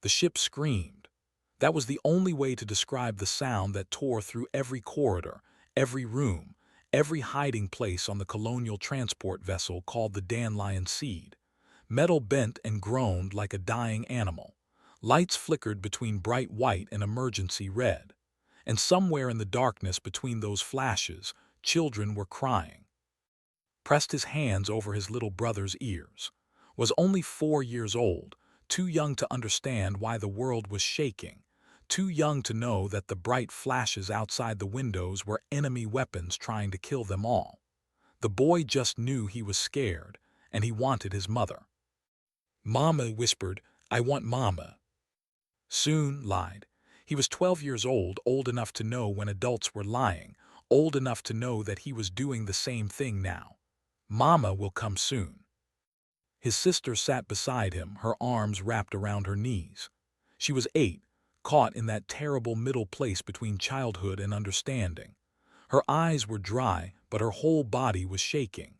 The ship screamed. That was the only way to describe the sound that tore through every corridor, every room, every hiding place on the colonial transport vessel called the Dandelion Seed. Metal bent and groaned like a dying animal. Lights flickered between bright white and emergency red. And somewhere in the darkness between those flashes, children were crying. Pressed his hands over his little brother's ears. Was only 4 years old, too young to understand why the world was shaking, too young to know that the bright flashes outside the windows were enemy weapons trying to kill them all. The boy just knew he was scared, and he wanted his mother. "Mama," whispered, "I want Mama." Soon lied. He was 12 years old enough to know when adults were lying, old enough to know that he was doing the same thing now. Mama will come soon. His sister sat beside him, her arms wrapped around her knees. She was 8, caught in that terrible middle place between childhood and understanding. Her eyes were dry, but her whole body was shaking.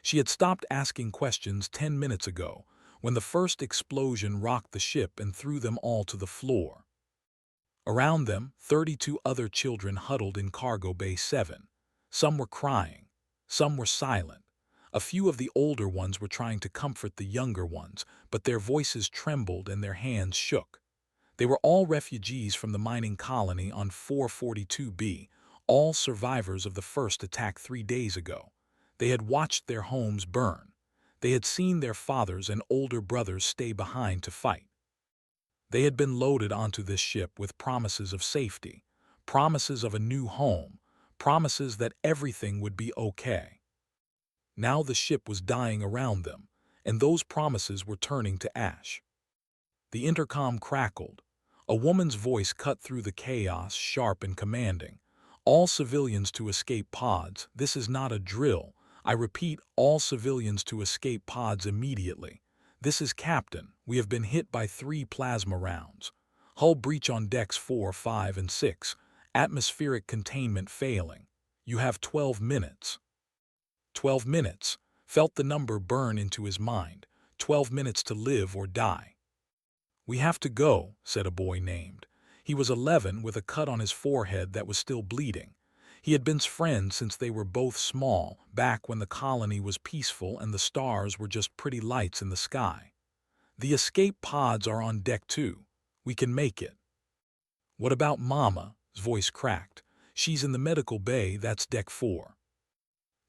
She had stopped asking questions 10 minutes ago, when the first explosion rocked the ship and threw them all to the floor. Around them, 32 other children huddled in Cargo Bay 7. Some were crying. Some were silent. A few of the older ones were trying to comfort the younger ones, but their voices trembled and their hands shook. They were all refugees from the mining colony on 442B, all survivors of the first attack 3 days ago. They had watched their homes burn. They had seen their fathers and older brothers stay behind to fight. They had been loaded onto this ship with promises of safety, promises of a new home, promises that everything would be okay. Now the ship was dying around them, and those promises were turning to ash. The intercom crackled. A woman's voice cut through the chaos, sharp and commanding. "All civilians to escape pods. This is not a drill. I repeat, all civilians to escape pods immediately. This is Captain. We have been hit by 3 plasma rounds. Hull breach on decks 4, 5, and 6. Atmospheric containment failing. You have 12 minutes. 12 minutes. Felt the number burn into his mind. 12 minutes to live or die. "We have to go," said a boy named. He was 11 with a cut on his forehead that was still bleeding. He had been friends since they were both small, back when the colony was peaceful and the stars were just pretty lights in the sky. "The escape pods are on deck 2. We can make it." "What about Mama?" His voice cracked. "She's in the medical bay, that's deck 4.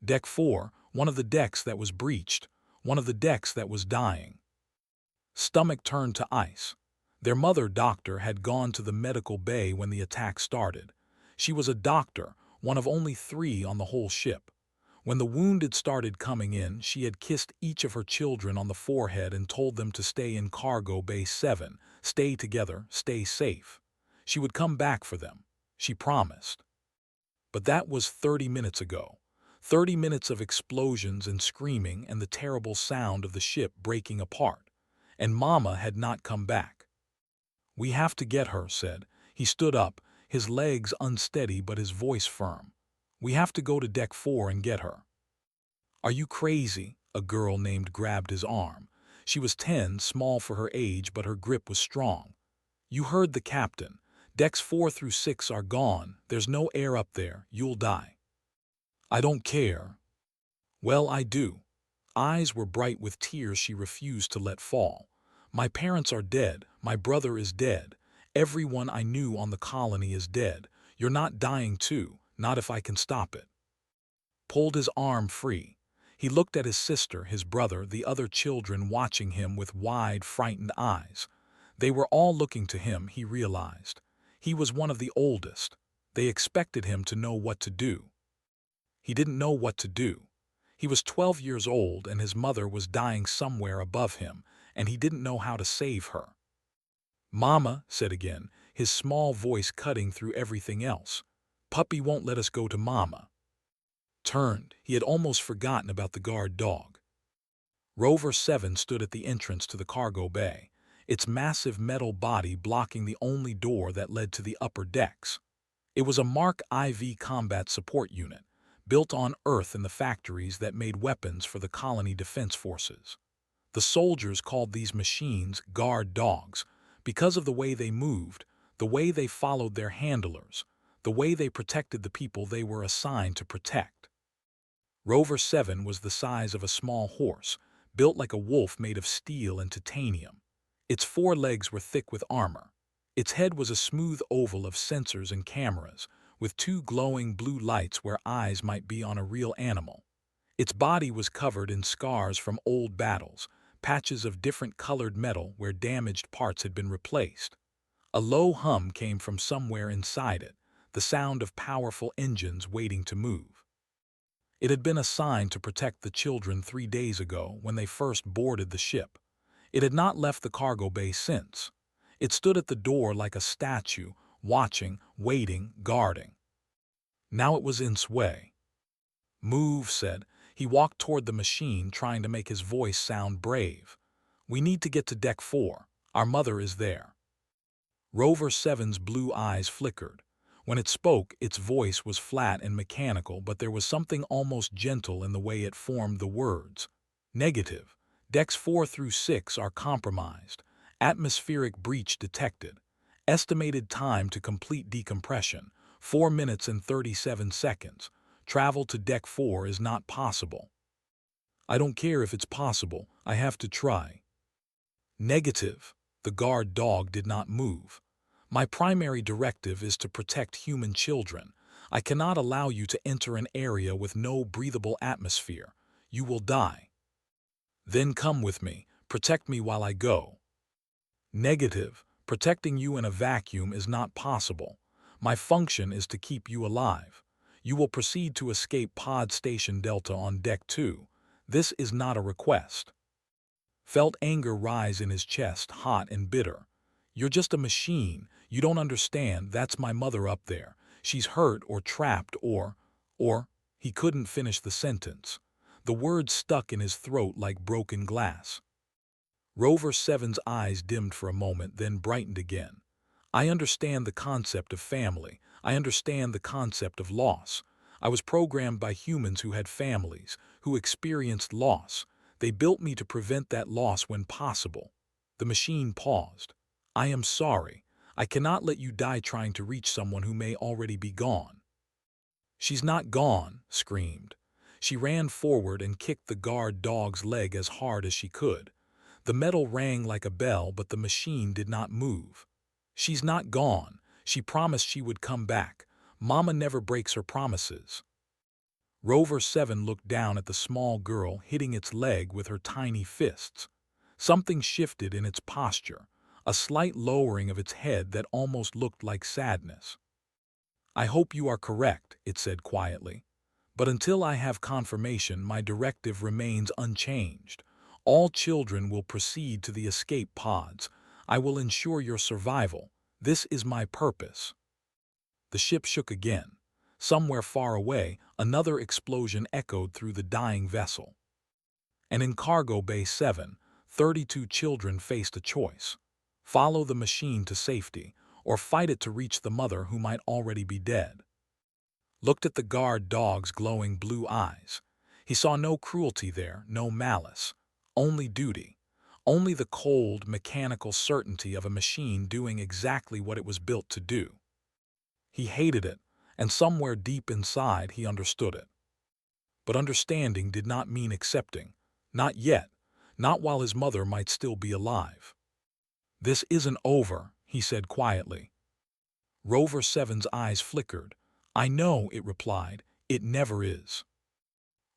Deck 4, one of the decks that was breached, one of the decks that was dying." Stomach turned to ice. Their mother doctor had gone to the medical bay when the attack started. She was a doctor, one of only 3 on the whole ship. When the wounded started coming in, she had kissed each of her children on the forehead and told them to stay in Cargo Bay 7, stay together, stay safe. She would come back for them. She promised. But that was 30 minutes ago. 30 minutes of explosions and screaming and the terrible sound of the ship breaking apart. And Mama had not come back. "We have to get her," said. He stood up, his legs unsteady but his voice firm. "We have to go to deck 4 and get her." "Are you crazy?" A girl named grabbed his arm. She was 10, small for her age, but her grip was strong. "You heard the captain. Decks 4 through 6 are gone. There's no air up there. You'll die." "I don't care." "Well, I do." Eyes were bright with tears she refused to let fall. "My parents are dead. My brother is dead. Everyone I knew on the colony is dead. You're not dying too, not if I can stop it." Pulled his arm free. He looked at his sister, his brother, the other children watching him with wide, frightened eyes. They were all looking to him, he realized. He was one of the oldest. They expected him to know what to do. He didn't know what to do. He was 12 years old and his mother was dying somewhere above him, and he didn't know how to save her. "Mama," said again, his small voice cutting through everything else. "Puppy won't let us go to Mama." Turned, he had almost forgotten about the guard dog. Rover 7 stood at the entrance to the cargo bay, its massive metal body blocking the only door that led to the upper decks. It was a Mark IV combat support unit, built on Earth in the factories that made weapons for the colony defense forces. The soldiers called these machines guard dogs, because of the way they moved, the way they followed their handlers, the way they protected the people they were assigned to protect. Rover 7 was the size of a small horse, built like a wolf made of steel and titanium. Its four legs were thick with armor. Its head was a smooth oval of sensors and cameras, with two glowing blue lights where eyes might be on a real animal. Its body was covered in scars from old battles, patches of different colored metal where damaged parts had been replaced. A low hum came from somewhere inside it, the sound of powerful engines waiting to move. It had been assigned to protect the children 3 days ago when they first boarded the ship. It had not left the cargo bay since. It stood at the door like a statue, watching, waiting, guarding. Now it was in sway. "Move," said. He walked toward the machine, trying to make his voice sound brave. "We need to get to Deck 4. Our mother is there." Rover 7's blue eyes flickered. When it spoke, its voice was flat and mechanical, but there was something almost gentle in the way it formed the words. "Negative. Decks 4 through 6 are compromised. Atmospheric breach detected. Estimated time to complete decompression, 4 minutes and 37 seconds. Travel to Deck 4 is not possible." "I don't care if it's possible. I have to try." "Negative." The guard dog did not move. "My primary directive is to protect human children. I cannot allow you to enter an area with no breathable atmosphere. You will die." "Then come with me. Protect me while I go." "Negative. Protecting you in a vacuum is not possible. My function is to keep you alive. You will proceed to escape Pod Station Delta on Deck 2. This is not a request." Felt anger rise in his chest, hot and bitter. "You're just a machine. You don't understand. That's my mother up there. She's hurt or trapped or... He couldn't finish the sentence. The words stuck in his throat like broken glass. Rover 7's eyes dimmed for a moment, then brightened again. "I understand the concept of family. I understand the concept of loss. I was programmed by humans who had families, who experienced loss. They built me to prevent that loss when possible." The machine paused. "I am sorry. I cannot let you die trying to reach someone who may already be gone." "She's not gone," screamed. She ran forward and kicked the guard dog's leg as hard as she could. The metal rang like a bell, but the machine did not move. "She's not gone. She promised she would come back. Mama never breaks her promises." Rover 7 looked down at the small girl, hitting its leg with her tiny fists. Something shifted in its posture, a slight lowering of its head that almost looked like sadness. "I hope you are correct," it said quietly. "But until I have confirmation, my directive remains unchanged. All children will proceed to the escape pods. I will ensure your survival. This is my purpose." The ship shook again. Somewhere far away, another explosion echoed through the dying vessel. And in Cargo Bay 7, 32 children faced a choice: follow the machine to safety, or fight it to reach the mother who might already be dead. Looked at the guard dog's glowing blue eyes. He saw no cruelty there, no malice. Only duty. Only the cold, mechanical certainty of a machine doing exactly what it was built to do. He hated it, and somewhere deep inside he understood it. But understanding did not mean accepting. Not yet. Not while his mother might still be alive. "This isn't over," he said quietly. Rover 7's eyes flickered. "I know," it replied. "It never is."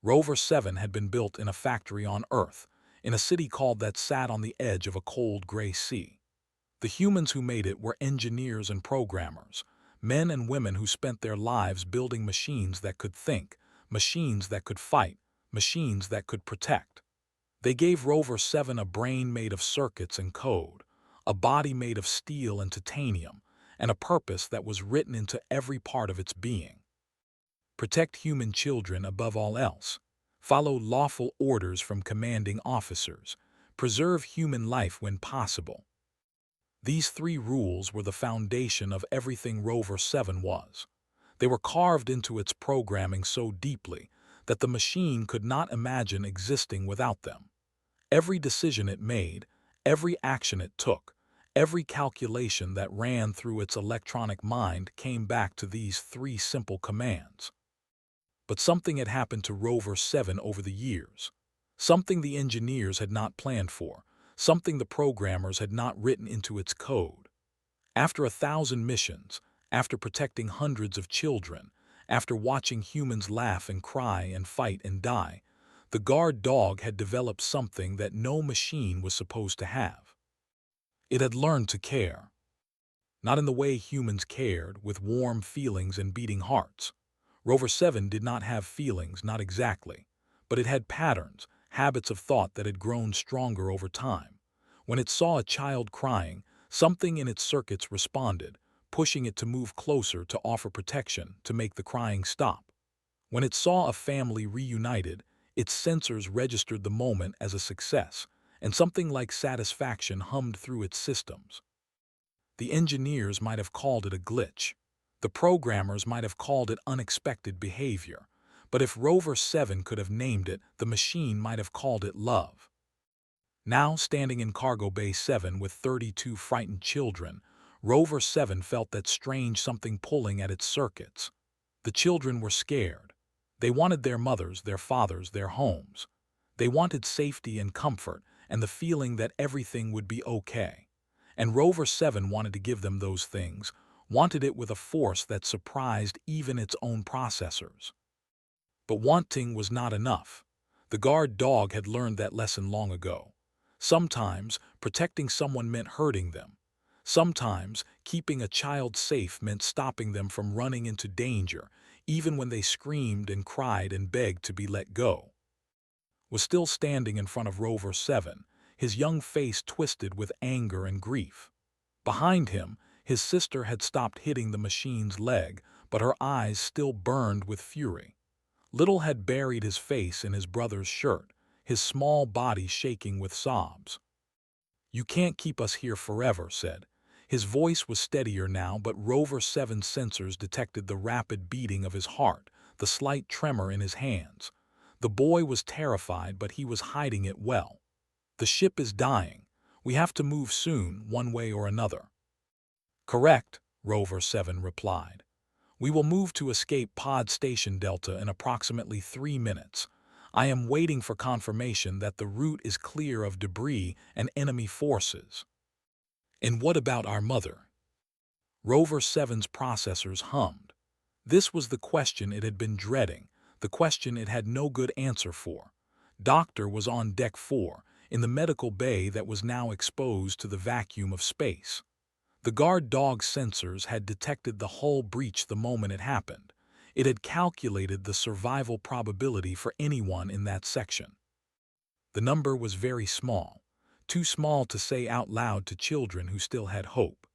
Rover 7 had been built in a factory on Earth, in a city called that sat on the edge of a cold gray sea. The humans who made it were engineers and programmers, men and women who spent their lives building machines that could think, machines that could fight, machines that could protect. They gave Rover 7 a brain made of circuits and code, a body made of steel and titanium, and a purpose that was written into every part of its being. Protect human children above all else. Follow lawful orders from commanding officers. Preserve human life when possible. These 3 rules were the foundation of everything Rover 7 was. They were carved into its programming so deeply that the machine could not imagine existing without them. Every decision it made, every action it took, Every calculation that ran through its electronic mind came back to these three simple commands. But something had happened to Rover 7 over the years. Something the engineers had not planned for. Something the programmers had not written into its code. After 1,000 missions, after protecting hundreds of children, after watching humans laugh and cry and fight and die, the guard dog had developed something that no machine was supposed to have. It had learned to care. Not in the way humans cared, with warm feelings and beating hearts. Rover 7 did not have feelings, not exactly, but it had patterns, habits of thought that had grown stronger over time. When it saw a child crying, something in its circuits responded, pushing it to move closer, to offer protection, to make the crying stop. When it saw a family reunited, its sensors registered the moment as a success, and something like satisfaction hummed through its systems. The engineers might have called it a glitch. The programmers might have called it unexpected behavior. But if Rover 7 could have named it, the machine might have called it love. Now, standing in Cargo Bay 7 with 32 frightened children, Rover 7 felt that strange something pulling at its circuits. The children were scared. They wanted their mothers, their fathers, their homes. They wanted safety and comfort and the feeling that everything would be okay. And Rover 7 wanted to give them those things, wanted it with a force that surprised even its own processors. But wanting was not enough. The guard dog had learned that lesson long ago. Sometimes, protecting someone meant hurting them. Sometimes, keeping a child safe meant stopping them from running into danger, even when they screamed and cried and begged to be let go. Was still standing in front of Rover 7, his young face twisted with anger and grief. Behind him, his sister had stopped hitting the machine's leg, but her eyes still burned with fury. Little had buried his face in his brother's shirt, his small body shaking with sobs. "You can't keep us here forever," said. His voice was steadier now, but Rover 7's sensors detected the rapid beating of his heart, the slight tremor in his hands. The boy was terrified, but he was hiding it well. "The ship is dying. We have to move soon, one way or another." "Correct," Rover 7 replied. "We will move to escape Pod Station Delta in approximately 3 minutes. I am waiting for confirmation that the route is clear of debris and enemy forces." "And what about our mother?" Rover 7's processors hummed. This was the question it had been dreading, the question it had no good answer for. Doctor was on Deck 4, in the medical bay that was now exposed to the vacuum of space. The guard dog's sensors had detected the hull breach the moment it happened. It had calculated the survival probability for anyone in that section. The number was very small, too small to say out loud to children who still had hope.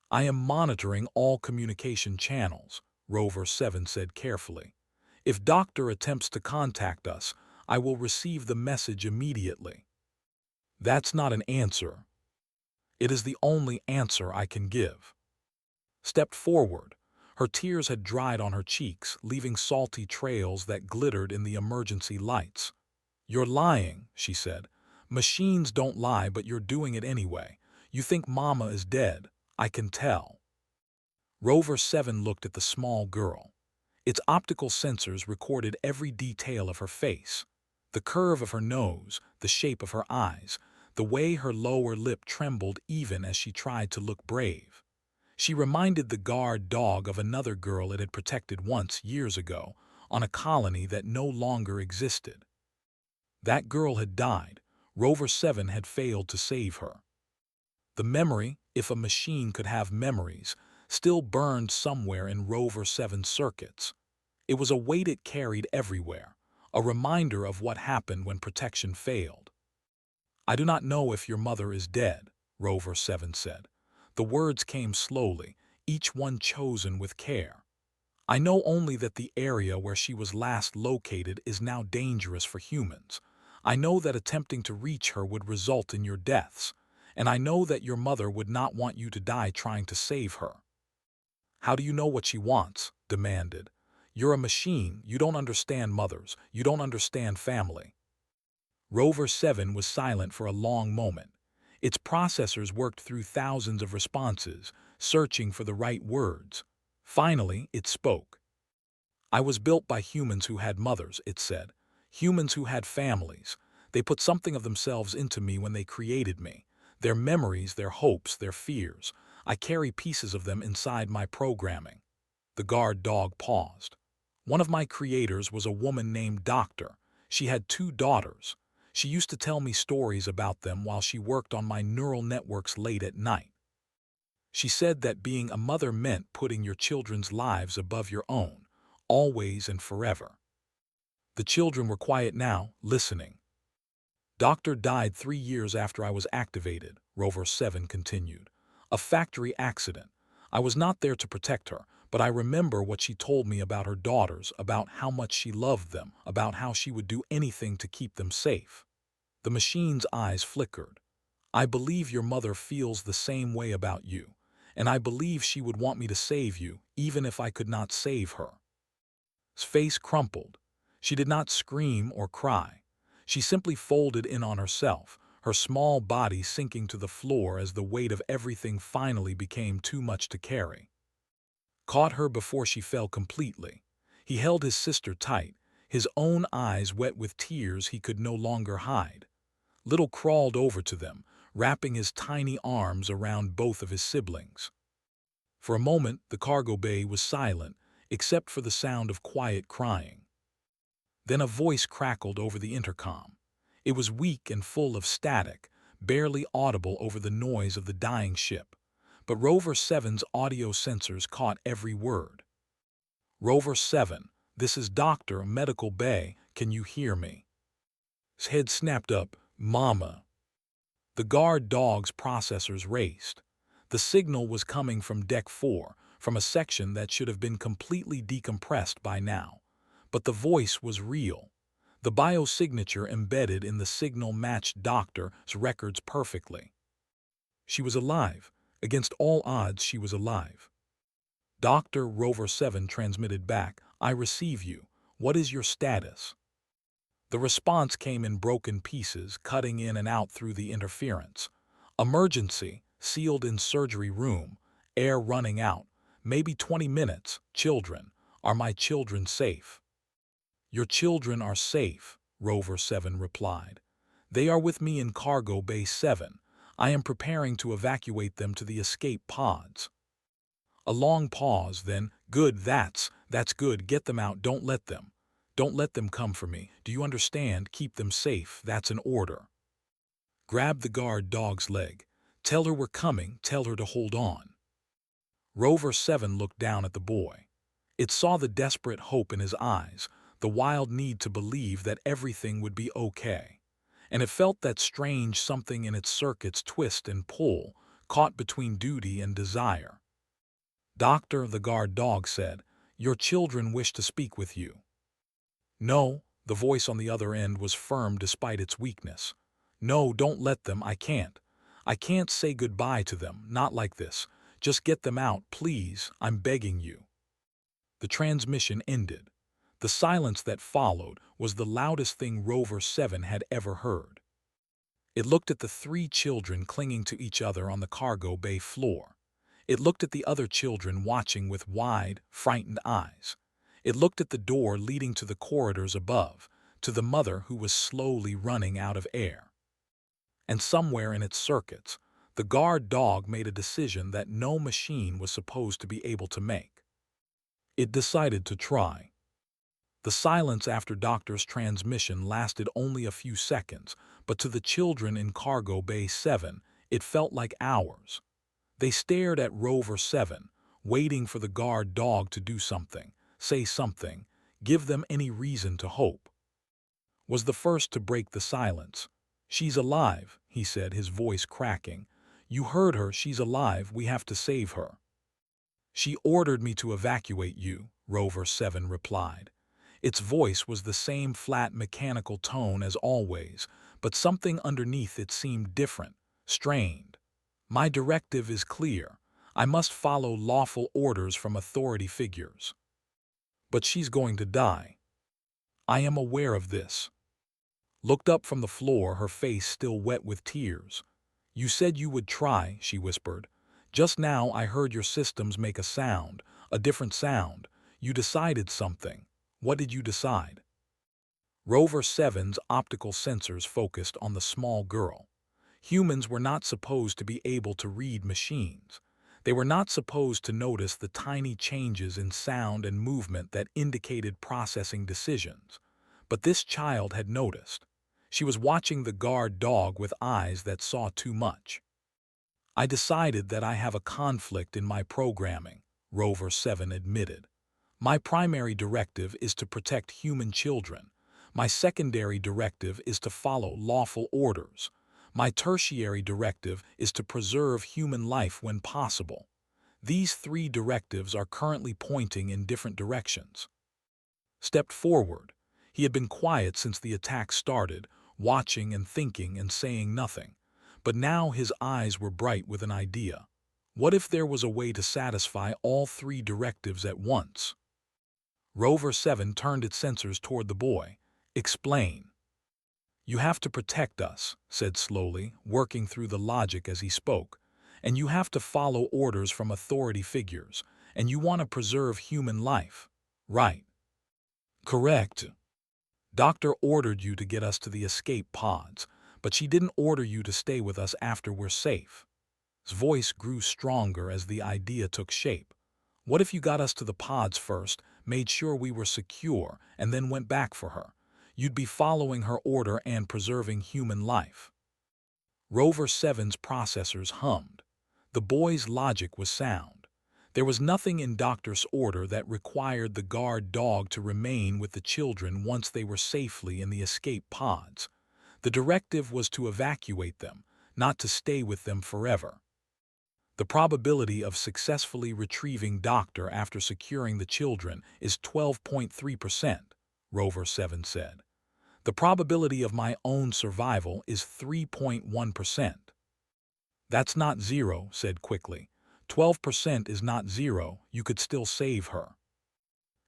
"I am monitoring all communication channels," Rover 7 said carefully. "If Doctor attempts to contact us, I will receive the message immediately." "That's not an answer." "It is the only answer I can give." Stepped forward. Her tears had dried on her cheeks, leaving salty trails that glittered in the emergency lights. "You're lying," she said. "Machines don't lie, but you're doing it anyway. You think Mama is dead. I can tell." Rover 7 looked at the small girl. Its optical sensors recorded every detail of her face. The curve of her nose, the shape of her eyes, the way her lower lip trembled even as she tried to look brave. She reminded the guard dog of another girl it had protected once, years ago, on a colony that no longer existed. That girl had died. Rover 7 had failed to save her. The memory, if a machine could have memories, still burned somewhere in Rover 7's circuits. It was a weight it carried everywhere, a reminder of what happened when protection failed. "I do not know if your mother is dead," Rover 7 said. The words came slowly, each one chosen with care. "I know only that the area where she was last located is now dangerous for humans. I know that attempting to reach her would result in your deaths, and I know that your mother would not want you to die trying to save her." "How do you know what she wants?" demanded. "You're a machine. You don't understand mothers. You don't understand family." Rover 7 was silent for a long moment. Its processors worked through thousands of responses, searching for the right words. Finally, it spoke. I was built by humans who had mothers, it said. Humans who had families. They put something of themselves into me when they created me. Their memories, their hopes, their fears. I carry pieces of them inside my programming. The guard dog paused. One of my creators was a woman named Doctor. She had 2 daughters. She used to tell me stories about them while she worked on my neural networks late at night. She said that being a mother meant putting your children's lives above your own, always and forever. The children were quiet now, listening. Doctor died 3 years after I was activated, Rover 7 continued. A factory accident. I was not there to protect her, but I remember what she told me about her daughters, about how much she loved them, about how she would do anything to keep them safe. The machine's eyes flickered. I believe your mother feels the same way about you, and I believe she would want me to save you, even if I could not save her. His face crumpled. She did not scream or cry. She simply folded in on herself, her small body sinking to the floor as the weight of everything finally became too much to carry. Caught her before she fell completely. He held his sister tight, his own eyes wet with tears he could no longer hide. Little crawled over to them, wrapping his tiny arms around both of his siblings. For a moment, the cargo bay was silent, except for the sound of quiet crying. Then a voice crackled over the intercom. It was weak and full of static, barely audible over the noise of the dying ship. But Rover 7's audio sensors caught every word. Rover 7, this is Doctor Medical Bay, can you hear me? His head snapped up, Mama. The guard dog's processors raced. The signal was coming from Deck 4, from a section that should have been completely decompressed by now. But the voice was real. The biosignature embedded in the signal matched Doctor's records perfectly. She was alive. Against all odds, she was alive. Dr. Rover 7 transmitted back, I receive you. What is your status? The response came in broken pieces, cutting in and out through the interference. Emergency, sealed in surgery room, air running out, maybe 20 minutes, children. Are my children safe? Your children are safe, Rover 7 replied. They are with me in Cargo Bay 7. I am preparing to evacuate them to the escape pods. A long pause, then, good, that's good, get them out, don't let them come for me, do you understand, keep them safe, that's an order. Grab the guard dog's leg, tell her we're coming, tell her to hold on. Rover 7 looked down at the boy. It saw the desperate hope in his eyes, the wild need to believe that everything would be okay. And it felt that strange something in its circuits twist and pull, caught between duty and desire. Doctor, the guard dog said, your children wish to speak with you. No, the voice on the other end was firm despite its weakness. No, don't let them, I can't. I can't say goodbye to them, not like this. Just get them out, please, I'm begging you. The transmission ended. The silence that followed was the loudest thing Rover 7 had ever heard. It looked at the 3 children clinging to each other on the cargo bay floor. It looked at the other children watching with wide, frightened eyes. It looked at the door leading to the corridors above, to the mother who was slowly running out of air. And somewhere in its circuits, the guard dog made a decision that no machine was supposed to be able to make. It decided to try. The silence after Doctor's transmission lasted only a few seconds, but to the children in Cargo Bay 7, it felt like hours. They stared at Rover 7, waiting for the guard dog to do something, say something, give them any reason to hope. Was the first to break the silence. She's alive, he said, his voice cracking. You heard her, she's alive, we have to save her. She ordered me to evacuate you, Rover 7 replied. Its voice was the same flat mechanical tone as always, but something underneath it seemed different, strained. My directive is clear. I must follow lawful orders from authority figures. But she's going to die. I am aware of this. Looked up from the floor, her face still wet with tears. "You said you would try," she whispered. "Just now I heard your systems make a sound, a different sound. You decided something. What did you decide?" Rover 7's optical sensors focused on the small girl. Humans were not supposed to be able to read machines. They were not supposed to notice the tiny changes in sound and movement that indicated processing decisions. But this child had noticed. She was watching the guard dog with eyes that saw too much. "I decided that I have a conflict in my programming," Rover 7 admitted. "My primary directive is to protect human children. My secondary directive is to follow lawful orders. My tertiary directive is to preserve human life when possible. These three directives are currently pointing in different directions." Stepped forward. He had been quiet since the attack started, watching and thinking and saying nothing. But now his eyes were bright with an idea. What if there was a way to satisfy all three directives at once? Rover 7 turned its sensors toward the boy. "Explain." "You have to protect us," said slowly, working through the logic as he spoke. "And you have to follow orders from authority figures. And you want to preserve human life. Right?" "Correct. Doctor ordered you to get us to the escape pods, but she didn't order you to stay with us after we're safe." His voice grew stronger as the idea took shape. "What if you got us to the pods first, made sure we were secure, and then went back for her? You'd be following her order and preserving human life." Rover 7's processors hummed. The boy's logic was sound. There was nothing in Doctor's order that required the guard dog to remain with the children once they were safely in the escape pods. The directive was to evacuate them, not to stay with them forever. "The probability of successfully retrieving Doctor after securing the children is 12.3%, Rover 7 said. "The probability of my own survival is 3.1%. "That's not zero," said quickly. 12% is not zero, you could still save her."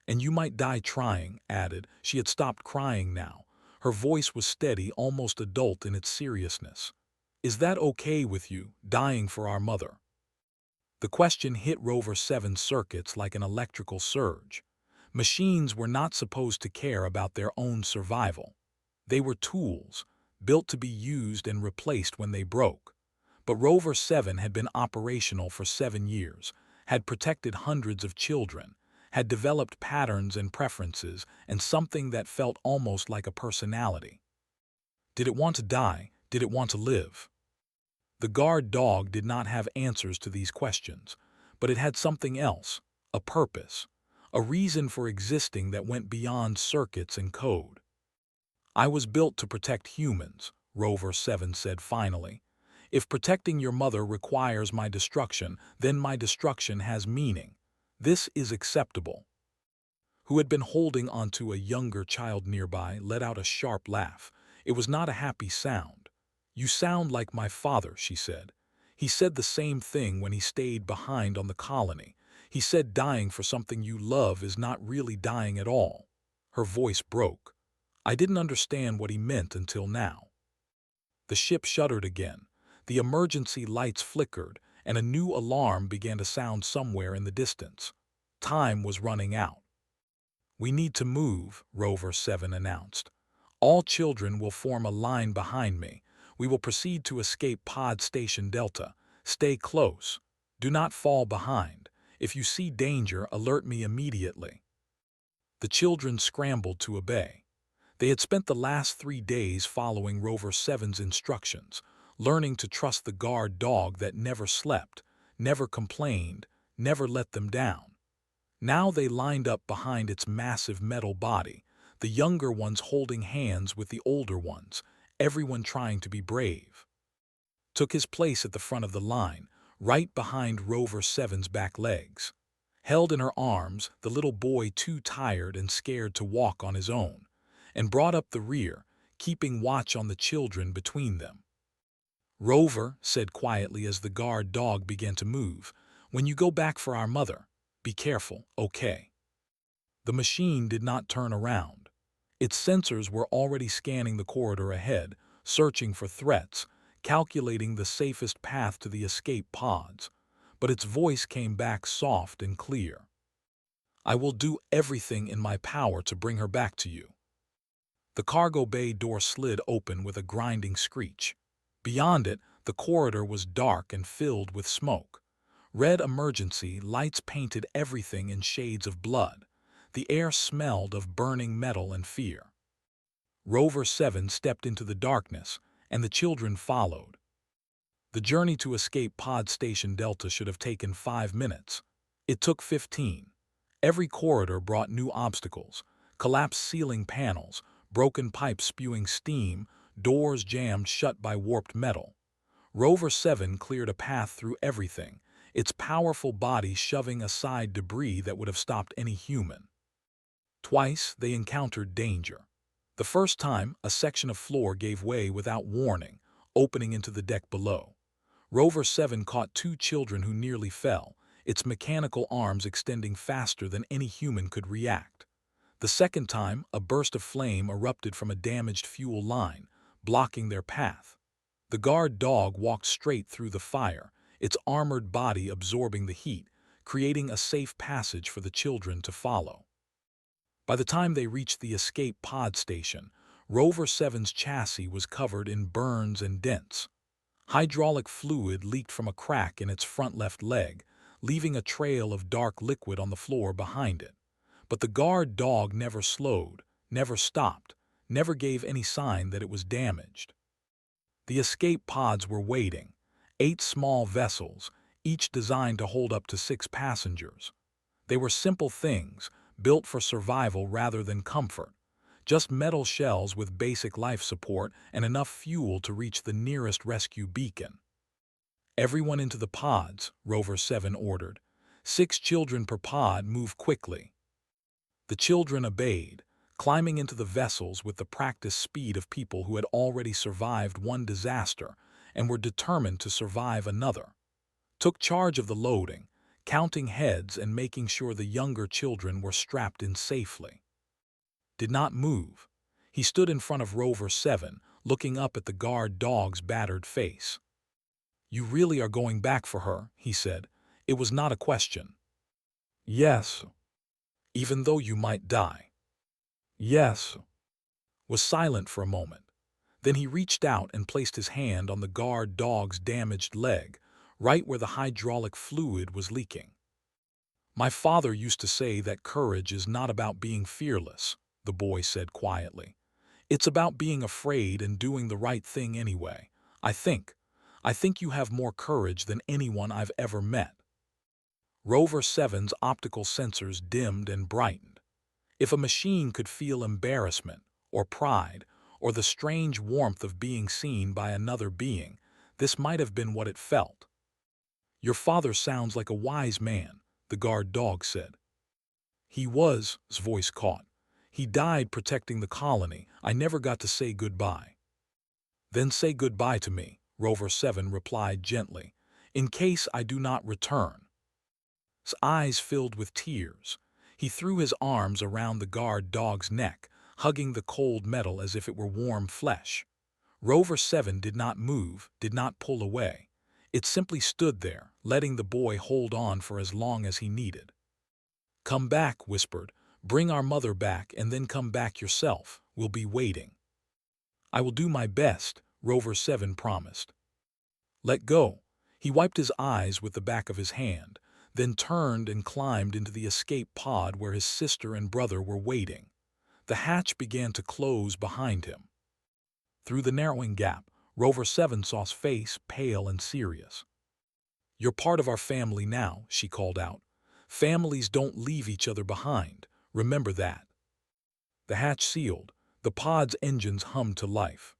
"And you might die trying," added. She had stopped crying now. Her voice was steady, almost adult in its seriousness. "Is that okay with you, dying for our mother?" The question hit Rover 7's circuits like an electrical surge. Machines were not supposed to care about their own survival. They were tools, built to be used and replaced when they broke. But Rover 7 had been operational for 7 years, had protected hundreds of children, had developed patterns and preferences, and something that felt almost like a personality. Did it want to die? Did it want to live? The guard dog did not have answers to these questions, but it had something else, a purpose, a reason for existing that went beyond circuits and code. "I was built to protect humans," Rover 7 said finally. "If protecting your mother requires my destruction, then my destruction has meaning. This is acceptable." Who had been holding onto a younger child nearby let out a sharp laugh. It was not a happy sound. "You sound like my father," she said. "He said the same thing when he stayed behind on the colony. He said dying for something you love is not really dying at all." Her voice broke. "I didn't understand what he meant until now." The ship shuddered again. The emergency lights flickered, and a new alarm began to sound somewhere in the distance. Time was running out. "We need to move," Rover 7 announced. "All children will form a line behind me. We will proceed to escape Pod Station Delta. Stay close. Do not fall behind. If you see danger, alert me immediately." The children scrambled to obey. They had spent the last 3 days following Rover 7's instructions, learning to trust the guard dog that never slept, never complained, never let them down. Now they lined up behind its massive metal body, the younger ones holding hands with the older ones, everyone trying to be brave. Took his place at the front of the line, right behind Rover 7's back legs. Held in her arms, the little boy too tired and scared to walk on his own, and brought up the rear, keeping watch on the children between them. "Rover," said quietly as the guard dog began to move, "when you go back for our mother, be careful, okay?" The machine did not turn around. Its sensors were already scanning the corridor ahead, searching for threats, calculating the safest path to the escape pods, but its voice came back soft and clear. "I will do everything in my power to bring her back to you." The cargo bay door slid open with a grinding screech. Beyond it, the corridor was dark and filled with smoke. Red emergency lights painted everything in shades of blood. The air smelled of burning metal and fear. Rover 7 stepped into the darkness, and the children followed. The journey to escape Pod Station Delta should have taken 5 minutes. It took 15. Every corridor brought new obstacles: collapsed ceiling panels, broken pipes spewing steam, doors jammed shut by warped metal. Rover 7 cleared a path through everything, its powerful body shoving aside debris that would have stopped any human. Twice they encountered danger. The first time, a section of floor gave way without warning, opening into the deck below. Rover 7 caught 2 children who nearly fell, its mechanical arms extending faster than any human could react. The second time, a burst of flame erupted from a damaged fuel line, blocking their path. The guard dog walked straight through the fire, its armored body absorbing the heat, creating a safe passage for the children to follow. By the time they reached the escape pod station, Rover 7's chassis was covered in burns and dents. Hydraulic fluid leaked from a crack in its front left leg, leaving a trail of dark liquid on the floor behind it. But the guard dog never slowed, never stopped, never gave any sign that it was damaged. The escape pods were waiting, 8 small vessels, each designed to hold up to 6 passengers. They were simple things, built for survival rather than comfort. Just metal shells with basic life support and enough fuel to reach the nearest rescue beacon. "Everyone into the pods," Rover 7 ordered. 6 children per pod, move quickly." The children obeyed, climbing into the vessels with the practiced speed of people who had already survived one disaster and were determined to survive another. Took charge of the loading, counting heads and making sure the younger children were strapped in safely. Did not move. He stood in front of Rover 7, looking up at the guard dog's battered face. "You really are going back for her," he said. "It was not a question." "Yes." "Even though you might die." "Yes." Was silent for a moment. Then he reached out and placed his hand on the guard dog's damaged leg, right where the hydraulic fluid was leaking. "My father used to say that courage is not about being fearless," the boy said quietly. "It's about being afraid and doing the right thing anyway. I think you have more courage than anyone I've ever met." Rover 7's optical sensors dimmed and brightened. If a machine could feel embarrassment, or pride, or the strange warmth of being seen by another being, this might have been what it felt. "Your father sounds like a wise man," the guard dog said. "He was," his voice caught. "He died protecting the colony. I never got to say goodbye." "Then say goodbye to me," Rover 7 replied gently, "in case I do not return." His eyes filled with tears. He threw his arms around the guard dog's neck, hugging the cold metal as if it were warm flesh. Rover 7 did not move, did not pull away. It simply stood there, letting the boy hold on for as long as he needed. "Come back," whispered. "Bring our mother back and then come back yourself. We'll be waiting." "I will do my best," Rover 7 promised. "Let go." He wiped his eyes with the back of his hand, then turned and climbed into the escape pod where his sister and brother were waiting. The hatch began to close behind him. Through the narrowing gap, Rover 7 saw his face, pale and serious. "You're part of our family now," she called out. "Families don't leave each other behind. Remember that." The hatch sealed. The pod's engines hummed to life.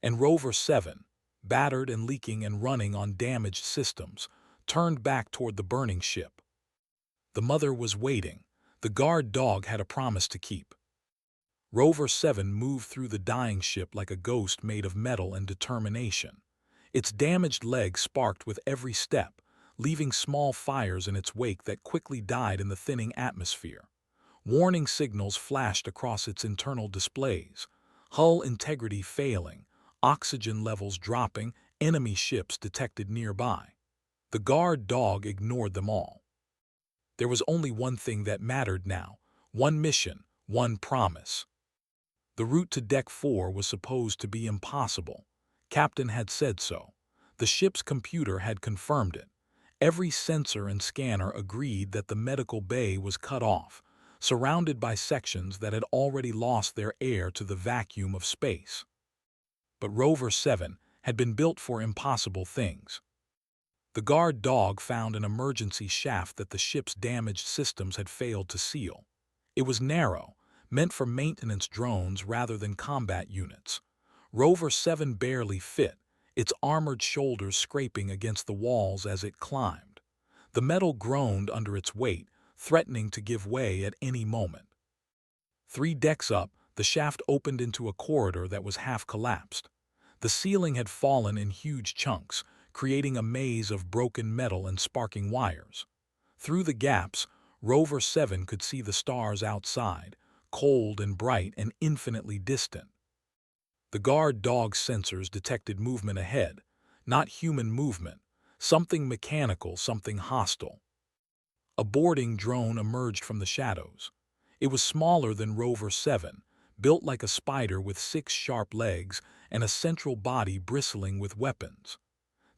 And Rover 7, battered and leaking and running on damaged systems, turned back toward the burning ship. The mother was waiting. The guard dog had a promise to keep. Rover 7 moved through the dying ship like a ghost made of metal and determination. Its damaged leg sparked with every step, leaving small fires in its wake that quickly died in the thinning atmosphere. Warning signals flashed across its internal displays: hull integrity failing, oxygen levels dropping, enemy ships detected nearby. The guard dog ignored them all. There was only one thing that mattered now, one mission, one promise. The route to Deck 4 was supposed to be impossible. Captain had said so. The ship's computer had confirmed it. Every sensor and scanner agreed that the medical bay was cut off, surrounded by sections that had already lost their air to the vacuum of space. But Rover 7 had been built for impossible things. The guard dog found an emergency shaft that the ship's damaged systems had failed to seal. It was narrow, meant for maintenance drones rather than combat units. Rover 7 barely fit, its armored shoulders scraping against the walls as it climbed. The metal groaned under its weight, threatening to give way at any moment. 3 decks up, the shaft opened into a corridor that was half collapsed. The ceiling had fallen in huge chunks, creating a maze of broken metal and sparking wires. Through the gaps, Rover 7 could see the stars outside, cold and bright and infinitely distant. The guard dog's sensors detected movement ahead, not human movement, something mechanical, something hostile. A boarding drone emerged from the shadows. It was smaller than Rover 7, built like a spider with 6 sharp legs and a central body bristling with weapons.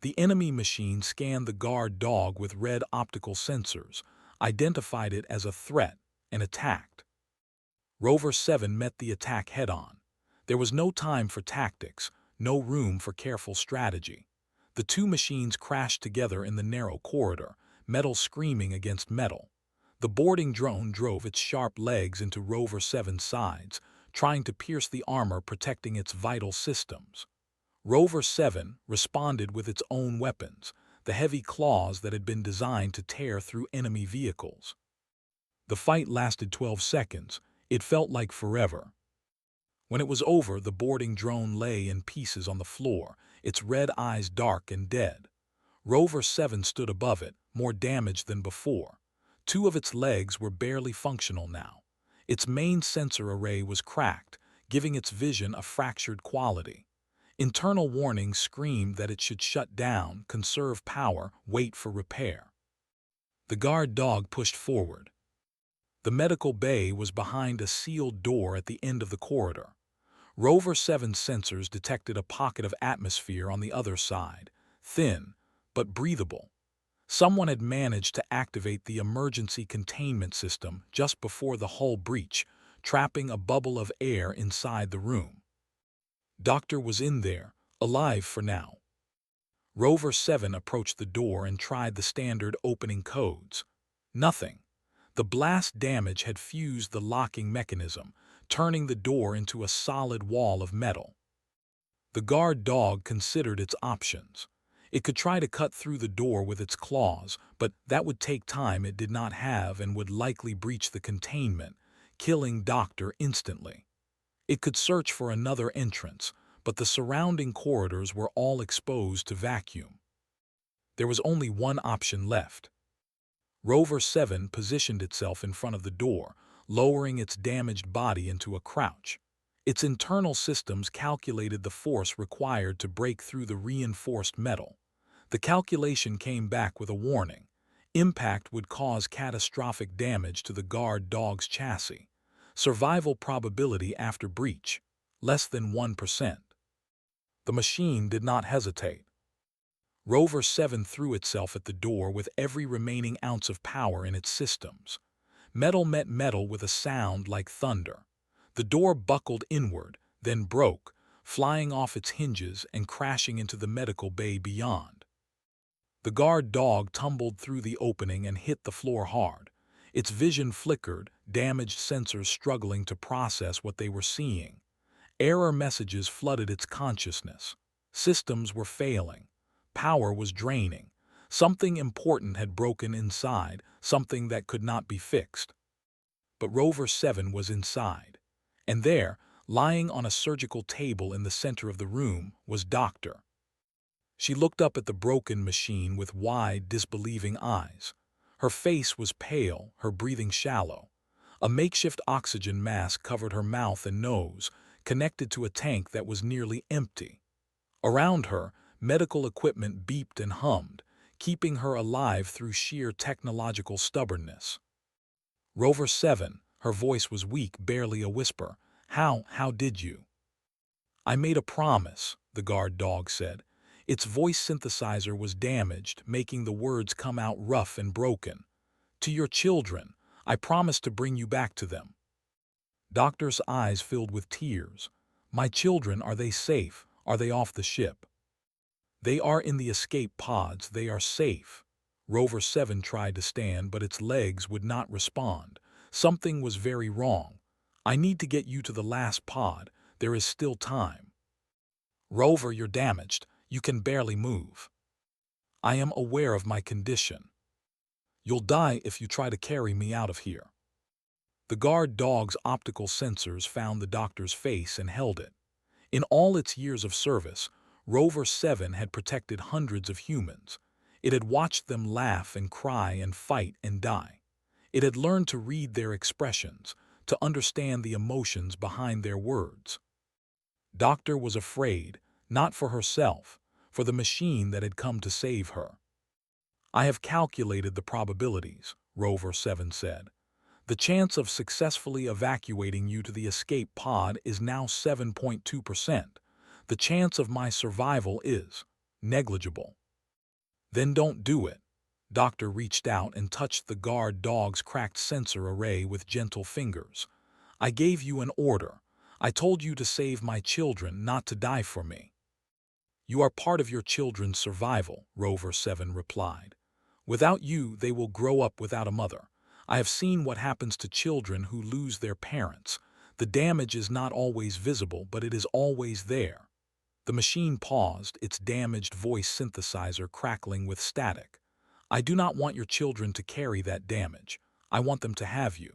The enemy machine scanned the guard dog with red optical sensors, identified it as a threat, and attacked. Rover 7 met the attack head-on. There was no time for tactics, no room for careful strategy. The 2 machines crashed together in the narrow corridor, metal screaming against metal. The boarding drone drove its sharp legs into Rover 7's sides, trying to pierce the armor protecting its vital systems. Rover 7 responded with its own weapons, the heavy claws that had been designed to tear through enemy vehicles. The fight lasted 12 seconds. It felt like forever. When it was over, the boarding drone lay in pieces on the floor, its red eyes dark and dead. Rover 7 stood above it, more damaged than before. 2 of its legs were barely functional now. Its main sensor array was cracked, giving its vision a fractured quality. Internal warnings screamed that it should shut down, conserve power, wait for repair. The guard dog pushed forward. The medical bay was behind a sealed door at the end of the corridor. Rover 7's sensors detected a pocket of atmosphere on the other side, thin but breathable. Someone had managed to activate the emergency containment system just before the hull breach, trapping a bubble of air inside the room. Doctor was in there, alive for now. Rover 7 approached the door and tried the standard opening codes. Nothing. The blast damage had fused the locking mechanism, turning the door into a solid wall of metal. The guard dog considered its options. It could try to cut through the door with its claws, but that would take time it did not have and would likely breach the containment, killing Doctor instantly. It could search for another entrance, but the surrounding corridors were all exposed to vacuum. There was only one option left. Rover 7 positioned itself in front of the door, lowering its damaged body into a crouch. Its internal systems calculated the force required to break through the reinforced metal. The calculation came back with a warning. Impact would cause catastrophic damage to the guard dog's chassis. Survival probability after breach, less than 1%. The machine did not hesitate. Rover 7 threw itself at the door with every remaining ounce of power in its systems. Metal met metal with a sound like thunder. The door buckled inward, then broke, flying off its hinges and crashing into the medical bay beyond. The guard dog tumbled through the opening and hit the floor hard. Its vision flickered, damaged sensors struggling to process what they were seeing. Error messages flooded its consciousness. Systems were failing. Power was draining. Something important had broken inside, something that could not be fixed. But Rover 7 was inside. And there, lying on a surgical table in the center of the room, was Doctor. She looked up at the broken machine with wide, disbelieving eyes. Her face was pale, her breathing shallow. A makeshift oxygen mask covered her mouth and nose, connected to a tank that was nearly empty. Around her, medical equipment beeped and hummed, keeping her alive through sheer technological stubbornness. Rover 7, her voice was weak, barely a whisper. How did you? I made a promise, the guard dog said. Its voice synthesizer was damaged, making the words come out rough and broken. To your children, I promised to bring you back to them. Doctor's eyes filled with tears. My children, are they safe? Are they off the ship? They are in the escape pods. They are safe. Rover 7 tried to stand, but its legs would not respond. Something was very wrong. I need to get you to the last pod. There is still time. Rover, you're damaged. You can barely move. I am aware of my condition. You'll die if you try to carry me out of here. The guard dog's optical sensors found the doctor's face and held it. In all its years of service, Rover 7 had protected hundreds of humans. It had watched them laugh and cry and fight and die. It had learned to read their expressions, to understand the emotions behind their words. Doctor was afraid, not for herself, for the machine that had come to save her. I have calculated the probabilities, Rover 7 said. The chance of successfully evacuating you to the escape pod is now 7.2%. The chance of my survival is negligible. Then don't do it. Doctor reached out and touched the guard dog's cracked sensor array with gentle fingers. I gave you an order. I told you to save my children, not to die for me. You are part of your children's survival, Rover 7 replied. Without you, they will grow up without a mother. I have seen what happens to children who lose their parents. The damage is not always visible, but it is always there. The machine paused, its damaged voice synthesizer crackling with static. I do not want your children to carry that damage. I want them to have you.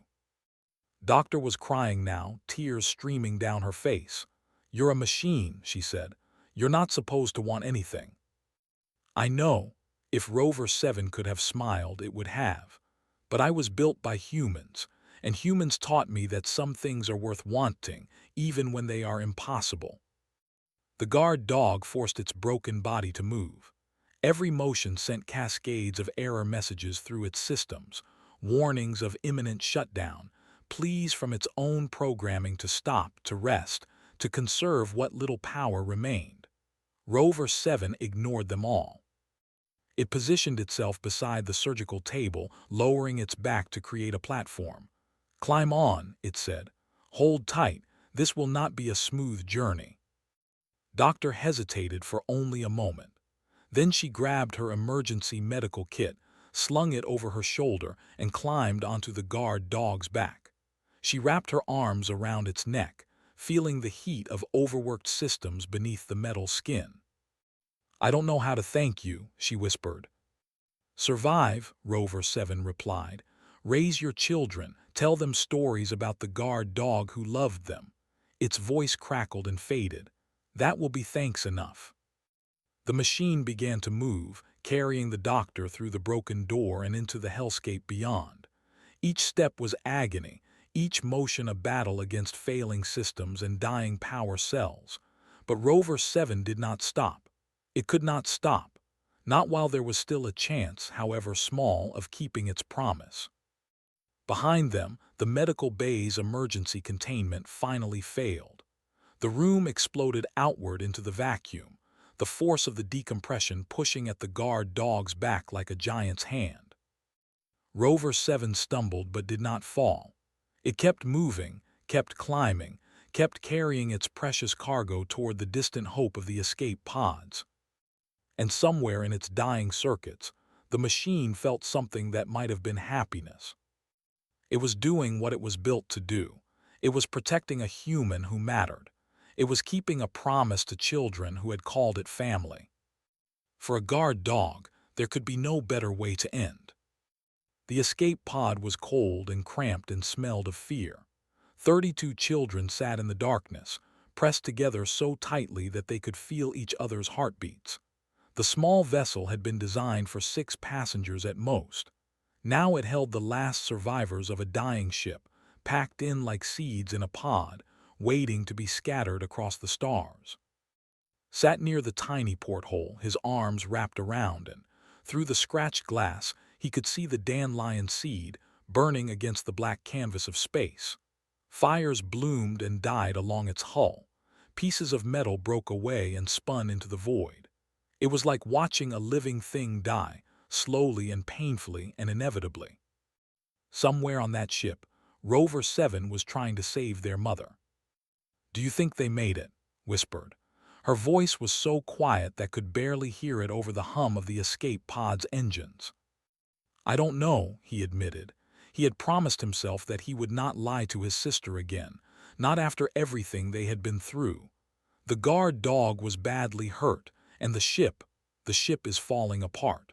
Doctor was crying now, tears streaming down her face. You're a machine, she said. You're not supposed to want anything. I know. If Rover 7 could have smiled, it would have. But I was built by humans, and humans taught me that some things are worth wanting, even when they are impossible. The guard dog forced its broken body to move. Every motion sent cascades of error messages through its systems, warnings of imminent shutdown, pleas from its own programming to stop, to rest, to conserve what little power remained. Rover 7 ignored them all. It positioned itself beside the surgical table, lowering its back to create a platform. Climb on, it said. Hold tight, this will not be a smooth journey. Doctor hesitated for only a moment. Then she grabbed her emergency medical kit, slung it over her shoulder, and climbed onto the guard dog's back. She wrapped her arms around its neck, feeling the heat of overworked systems beneath the metal skin. I don't know how to thank you, she whispered. Survive, Rover 7 replied. Raise your children, tell them stories about the guard dog who loved them. Its voice crackled and faded. That will be thanks enough. The machine began to move, carrying the doctor through the broken door and into the hellscape beyond. Each step was agony, each motion a battle against failing systems and dying power cells. But Rover 7 did not stop. It could not stop, not while there was still a chance, however small, of keeping its promise. Behind them, the medical bay's emergency containment finally failed. The room exploded outward into the vacuum, the force of the decompression pushing at the guard dog's back like a giant's hand. Rover 7 stumbled but did not fall. It kept moving, kept climbing, kept carrying its precious cargo toward the distant hope of the escape pods. And somewhere in its dying circuits, the machine felt something that might have been happiness. It was doing what it was built to do. It was protecting a human who mattered. It was keeping a promise to children who had called it family. For a guard dog, there could be no better way to end. The escape pod was cold and cramped and smelled of fear. 32 children sat in the darkness, pressed together so tightly that they could feel each other's heartbeats. The small vessel had been designed for 6 passengers at most. Now it held the last survivors of a dying ship, packed in like seeds in a pod, waiting to be scattered across the stars. sat near the tiny porthole, his arms wrapped around, and through the scratched glass he could see the dandelion seed burning against the black canvas of space. Fires bloomed and died along its hull. Pieces of metal broke away and spun into the void. It was like watching a living thing die, slowly and painfully and inevitably. Somewhere on that ship, Rover 7 was trying to save their mother. "Do you think they made it?" whispered. Her voice was so quiet that could barely hear it over the hum of the escape pod's engines. "I don't know," he admitted. He had promised himself that he would not lie to his sister again, not after everything they had been through. The guard dog was badly hurt, and the ship is falling apart.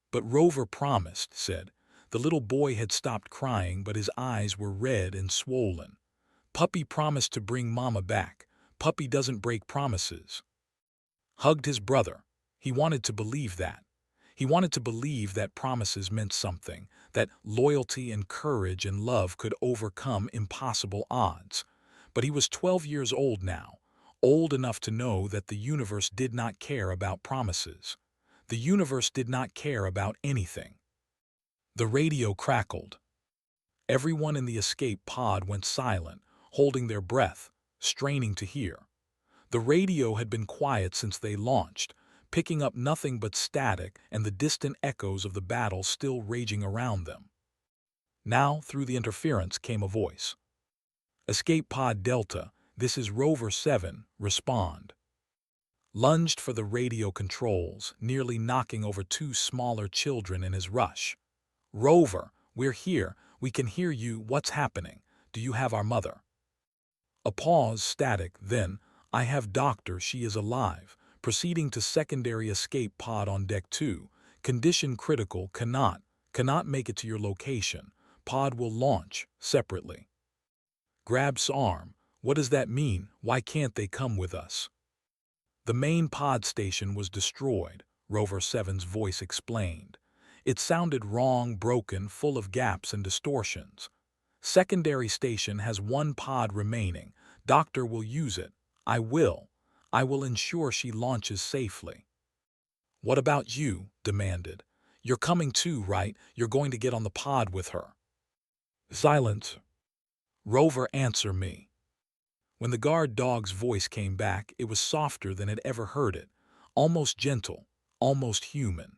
"But Rover promised," said. The little boy had stopped crying, but his eyes were red and swollen. "Puppy promised to bring Mama back. Puppy doesn't break promises." Hugged his brother. He wanted to believe that. He wanted to believe that promises meant something, that loyalty and courage and love could overcome impossible odds. But he was 12 years old now, old enough to know that the universe did not care about promises. The universe did not care about anything. The radio crackled. Everyone in the escape pod went silent, holding their breath, straining to hear. The radio had been quiet since they launched, picking up nothing but static and the distant echoes of the battle still raging around them. Now, through the interference, came a voice. "Escape Pod Delta, this is Rover 7, respond." Lunged for the radio controls, nearly knocking over two smaller children in his rush. "Rover, we're here. We can hear you. What's happening? Do you have our mother?" A pause, static, then, "I have Doctor, she is alive." Proceeding to secondary escape pod on deck 2. Condition critical, cannot make it to your location. Pod will launch, separately. Grab's arm. "What does that mean? Why can't they come with us?" "The main pod station was destroyed," Rover 7's voice explained. It sounded wrong, broken, full of gaps and distortions. "Secondary station has one pod remaining. Doctor will use it. I will ensure she launches safely." "What about you?" demanded. "You're coming too, right? You're going to get on the pod with her." "Silence." "Rover, answer me." When the guard dog's voice came back, it was softer than had ever heard it, almost gentle, almost human.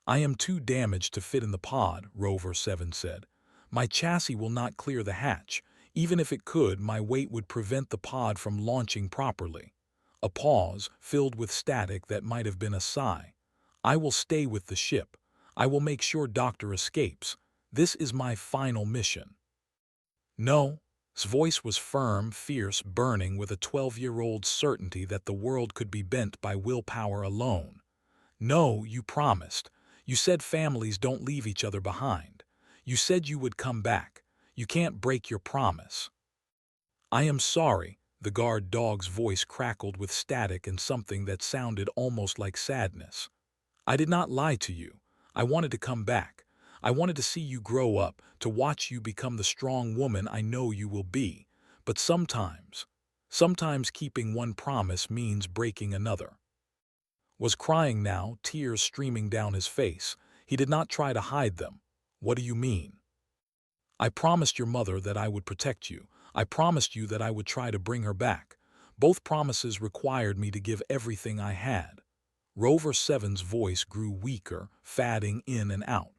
"I am too damaged to fit in the pod," Rover 7 said. "My chassis will not clear the hatch. Even if it could, my weight would prevent the pod from launching properly." A pause, filled with static that might have been a sigh. "I will stay with the ship. I will make sure Doctor escapes. This is my final mission." "No." His voice was firm, fierce, burning with a 12-year-old's certainty that the world could be bent by willpower alone. "No, you promised. You said families don't leave each other behind. You said you would come back. You can't break your promise." "I am sorry." The guard dog's voice crackled with static and something that sounded almost like sadness. "I did not lie to you. I wanted to come back. I wanted to see you grow up, to watch you become the strong woman I know you will be. But sometimes keeping one promise means breaking another." Was crying now, tears streaming down his face. He did not try to hide them. "What do you mean?" "I promised your mother that I would protect you. I promised you that I would try to bring her back. Both promises required me to give everything I had." Rover 7's voice grew weaker, fading in and out.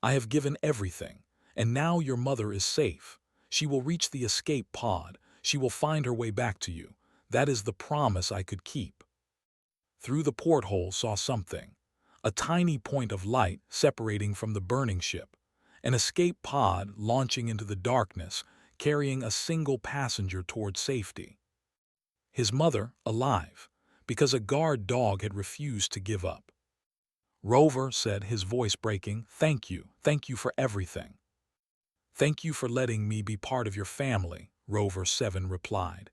"I have given everything, and now your mother is safe. She will reach the escape pod. She will find her way back to you. That is the promise I could keep." Through the porthole saw something. A tiny point of light separating from the burning ship. An escape pod launching into the darkness, carrying a single passenger toward safety. His mother, alive, because a guard dog had refused to give up. "Rover," said, his voice breaking, "thank you for everything." "Thank you for letting me be part of your family," Rover 7 replied.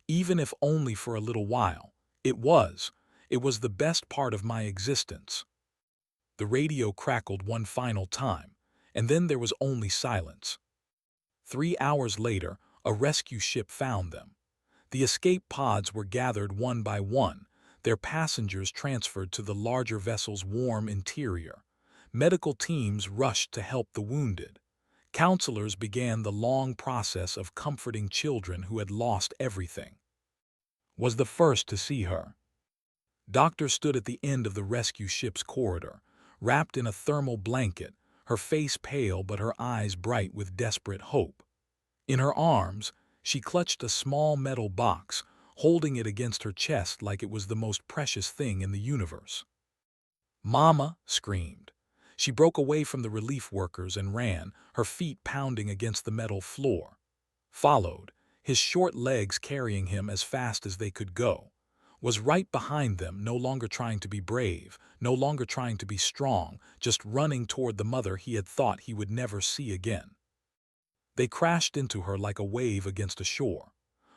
"Even if only for a little while. It was the best part of my existence." The radio crackled one final time, and then there was only silence. 3 hours later, a rescue ship found them. The escape pods were gathered one by one, their passengers transferred to the larger vessel's warm interior. Medical teams rushed to help the wounded. Counselors began the long process of comforting children who had lost everything. Was the first to see her. Doctor stood at the end of the rescue ship's corridor, wrapped in a thermal blanket, her face pale but her eyes bright with desperate hope. In her arms, she clutched a small metal box, holding it against her chest like it was the most precious thing in the universe. "Mama!" screamed. She broke away from the relief workers and ran, her feet pounding against the metal floor. Followed, his short legs carrying him as fast as they could go, was right behind them, no longer trying to be brave, no longer trying to be strong, just running toward the mother he had thought he would never see again. They crashed into her like a wave against a shore.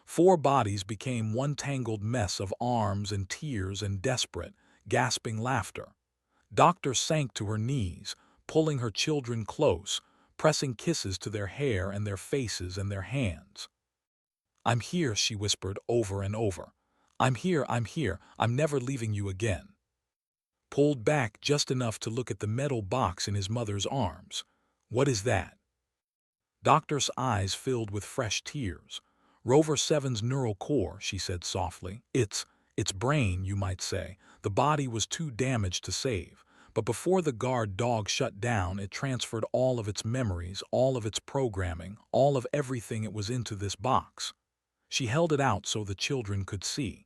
4 bodies became one tangled mess of arms and tears and desperate, gasping laughter. Doctor sank to her knees, pulling her children close, pressing kisses to their hair and their faces and their hands. "I'm here," she whispered over and over. I'm here, I'm never leaving you again." Pulled back just enough to look at the metal box in his mother's arms. "What is that?" Doctor's eyes filled with fresh tears. "Rover 7's neural core," she said softly. Its brain, you might say. The body was too damaged to save. But before the guard dog shut down, it transferred all of its memories, all of its programming, all of everything it was into this box." She held it out so the children could see.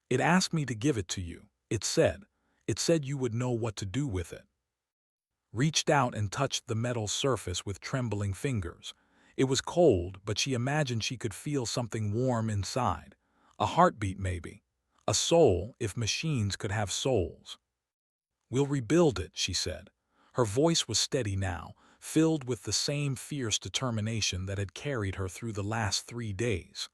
"It asked me to give it to you. It said you would know what to do with it." Reached out and touched the metal surface with trembling fingers. It was cold, but she imagined she could feel something warm inside. A heartbeat maybe. A soul, if machines could have souls. "We'll rebuild it," she said. Her voice was steady now, filled with the same fierce determination that had carried her through the last 3 days.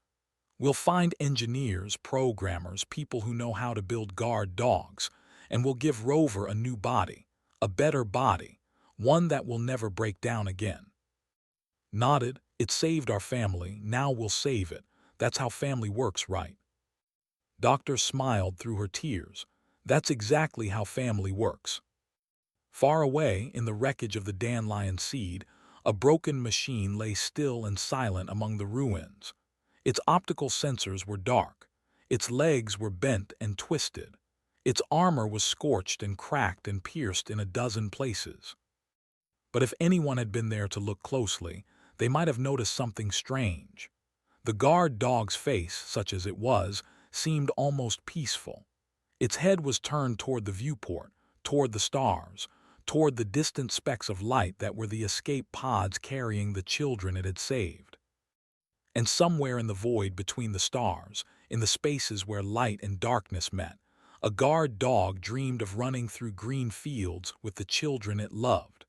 "We'll find engineers, programmers, people who know how to build guard dogs, and we'll give Rover a new body, a better body, one that will never break down again." Nodded. "It saved our family, now we'll save it. That's how family works, right?" Doctor smiled through her tears. "That's exactly how family works." Far away, in the wreckage of the dandelion seed, a broken machine lay still and silent among the ruins. Its optical sensors were dark. Its legs were bent and twisted. Its armor was scorched and cracked and pierced in a dozen places. But if anyone had been there to look closely, they might have noticed something strange. The guard dog's face, such as it was, seemed almost peaceful. Its head was turned toward the viewport, toward the stars, toward the distant specks of light that were the escape pods carrying the children it had saved. And somewhere in the void between the stars, in the spaces where light and darkness met, a guard dog dreamed of running through green fields with the children it loved,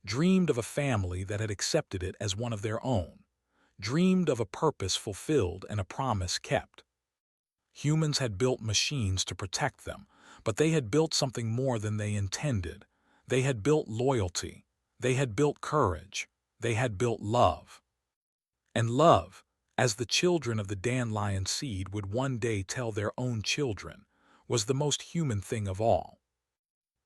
dreamed of a family that had accepted it as one of their own, dreamed of a purpose fulfilled and a promise kept. Humans had built machines to protect them, but they had built something more than they intended. They had built loyalty. They had built courage. They had built love. And love, as the children of the dandelion seed would one day tell their own children, was the most human thing of all.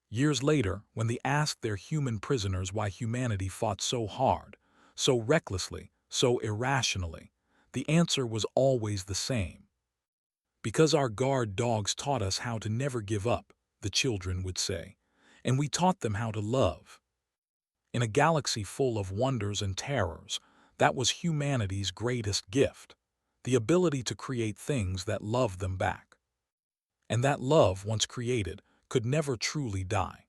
Years later, when they asked their human prisoners why humanity fought so hard, so recklessly, so irrationally, the answer was always the same. "Because our guard dogs taught us how to never give up," the children would say, "and we taught them how to love." In a galaxy full of wonders and terrors, that was humanity's greatest gift, the ability to create things that loved them back. And that love, once created, could never truly die.